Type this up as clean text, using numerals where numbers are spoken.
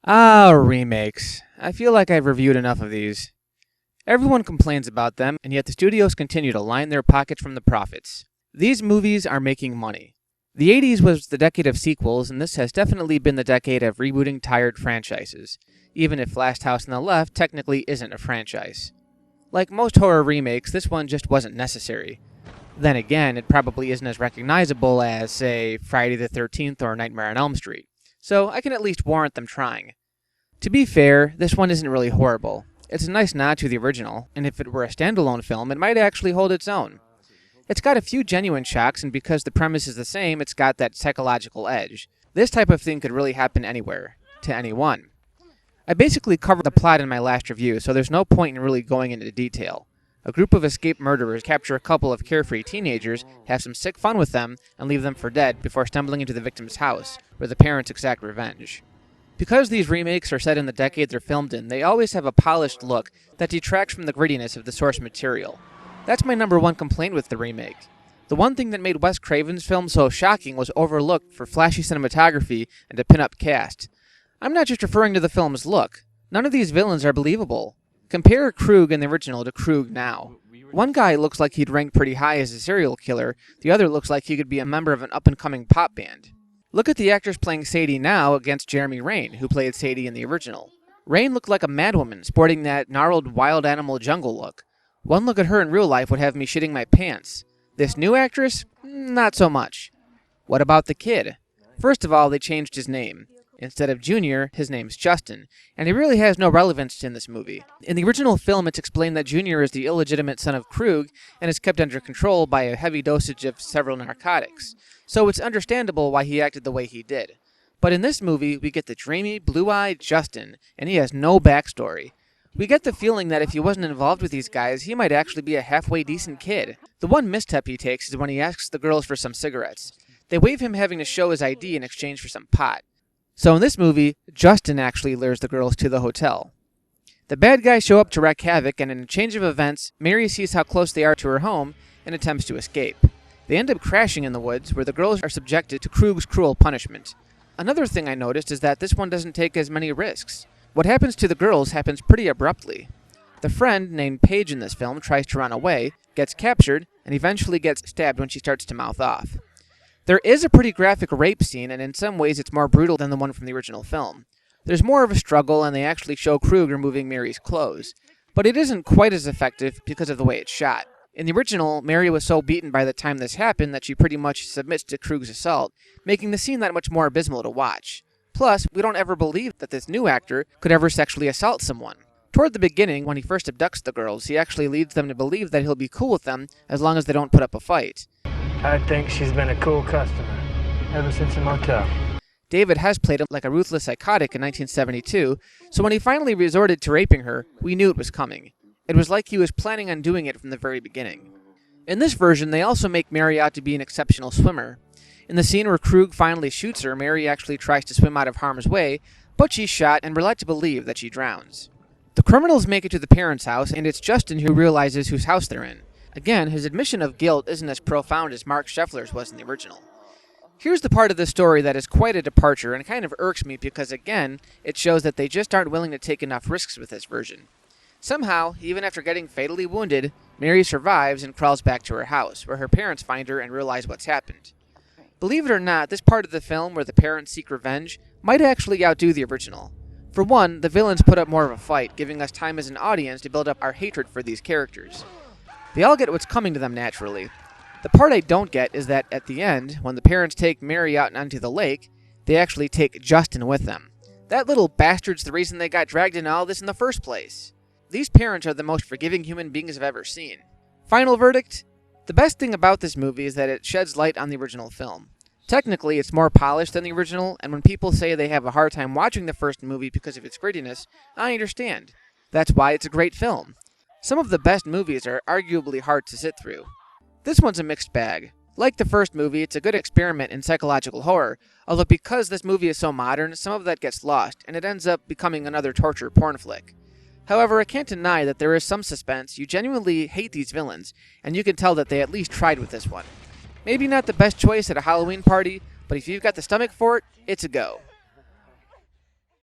Ah, remakes. I feel like I've reviewed enough of these. Everyone complains about them, and yet the studios continue to line their pockets from the profits. These movies are making money. The 80s was the decade of sequels, and this has definitely been the decade of rebooting tired franchises, even if Last House on the Left technically isn't a franchise. Like most horror remakes, this one just wasn't necessary. Then again, it probably isn't as recognizable as, say, Friday the 13th or Nightmare on Elm Street, so I can at least warrant them trying. To be fair, this one isn't really horrible. It's a nice nod to the original, and if it were a standalone film, it might actually hold its own. It's got a few genuine shocks, and because the premise is the same, it's got that psychological edge. This type of thing could really happen anywhere, to anyone. I basically covered the plot in my last review, so there's no point in really going into detail. A group of escaped murderers capture a couple of carefree teenagers, have some sick fun with them, and leave them for dead before stumbling into the victim's house, where the parents exact revenge. Because these remakes are set in the decade they're filmed in, they always have a polished look that detracts from the grittiness of the source material. That's my number one complaint with the remake. The one thing that made Wes Craven's film so shocking was overlooked for flashy cinematography and a pin-up cast. I'm not just referring to the film's look. None of these villains are believable. Compare Krug in the original to Krug now. One guy looks like he'd rank pretty high as a serial killer, the other looks like he could be a member of an up-and-coming pop band. Look at the actors playing Sadie now against Jeremy Rain, who played Sadie in the original. Rain looked like a madwoman, sporting that gnarled wild animal jungle look. One look at her in real life would have me shitting my pants. This new actress? Not so much. What about the kid? First of all, they changed his name. Instead of Junior, his name's Justin, and he really has no relevance in this movie. In the original film, it's explained that Junior is the illegitimate son of Krug and is kept under control by a heavy dosage of several narcotics, so it's understandable why he acted the way he did. But in this movie, we get the dreamy, blue-eyed Justin, and he has no backstory. We get the feeling that if he wasn't involved with these guys, he might actually be a halfway decent kid. The one misstep he takes is when he asks the girls for some cigarettes. They waive him having to show his ID in exchange for some pot. So in this movie, Justin actually lures the girls to the hotel. The bad guys show up to wreak havoc, and in a change of events, Mary sees how close they are to her home and attempts to escape. They end up crashing in the woods, where the girls are subjected to Krug's cruel punishment. Another thing I noticed is that this one doesn't take as many risks. What happens to the girls happens pretty abruptly. The friend, named Paige in this film, tries to run away, gets captured, and eventually gets stabbed when she starts to mouth off. There is a pretty graphic rape scene, and in some ways it's more brutal than the one from the original film. There's more of a struggle, and they actually show Krug removing Mary's clothes. But it isn't quite as effective because of the way it's shot. In the original, Mary was so beaten by the time this happened that she pretty much submits to Krug's assault, making the scene that much more abysmal to watch. Plus, we don't ever believe that this new actor could ever sexually assault someone. Toward the beginning, when he first abducts the girls, he actually leads them to believe that he'll be cool with them as long as they don't put up a fight. I think she's been a cool customer ever since the motel. David has played him like a ruthless psychotic in 1972, so when he finally resorted to raping her, we knew it was coming. It was like he was planning on doing it from the very beginning. In this version, they also make Mary out to be an exceptional swimmer. In the scene where Krug finally shoots her, Mary actually tries to swim out of harm's way, but she's shot and we're led to believe that she drowns. The criminals make it to the parents' house, and it's Justin who realizes whose house they're in. Again, his admission of guilt isn't as profound as Mark Scheffler's was in the original. Here's the part of the story that is quite a departure and kind of irks me because, again, it shows that they just aren't willing to take enough risks with this version. Somehow, even after getting fatally wounded, Mary survives and crawls back to her house, where her parents find her and realize what's happened. Believe it or not, this part of the film where the parents seek revenge might actually outdo the original. For one, the villains put up more of a fight, giving us time as an audience to build up our hatred for these characters. They all get what's coming to them naturally. The part I don't get is that at the end, when the parents take Mary out onto the lake, they actually take Justin with them. That little bastard's the reason they got dragged into all this in the first place. These parents are the most forgiving human beings I've ever seen. Final verdict? The best thing about this movie is that it sheds light on the original film. Technically, it's more polished than the original, and when people say they have a hard time watching the first movie because of its grittiness, I understand. That's why it's a great film. Some of the best movies are arguably hard to sit through. This one's a mixed bag. Like the first movie, it's a good experiment in psychological horror, although because this movie is so modern, some of that gets lost, and it ends up becoming another torture porn flick. However, I can't deny that there is some suspense. You genuinely hate these villains, and you can tell that they at least tried with this one. Maybe not the best choice at a Halloween party, but if you've got the stomach for it, it's a go.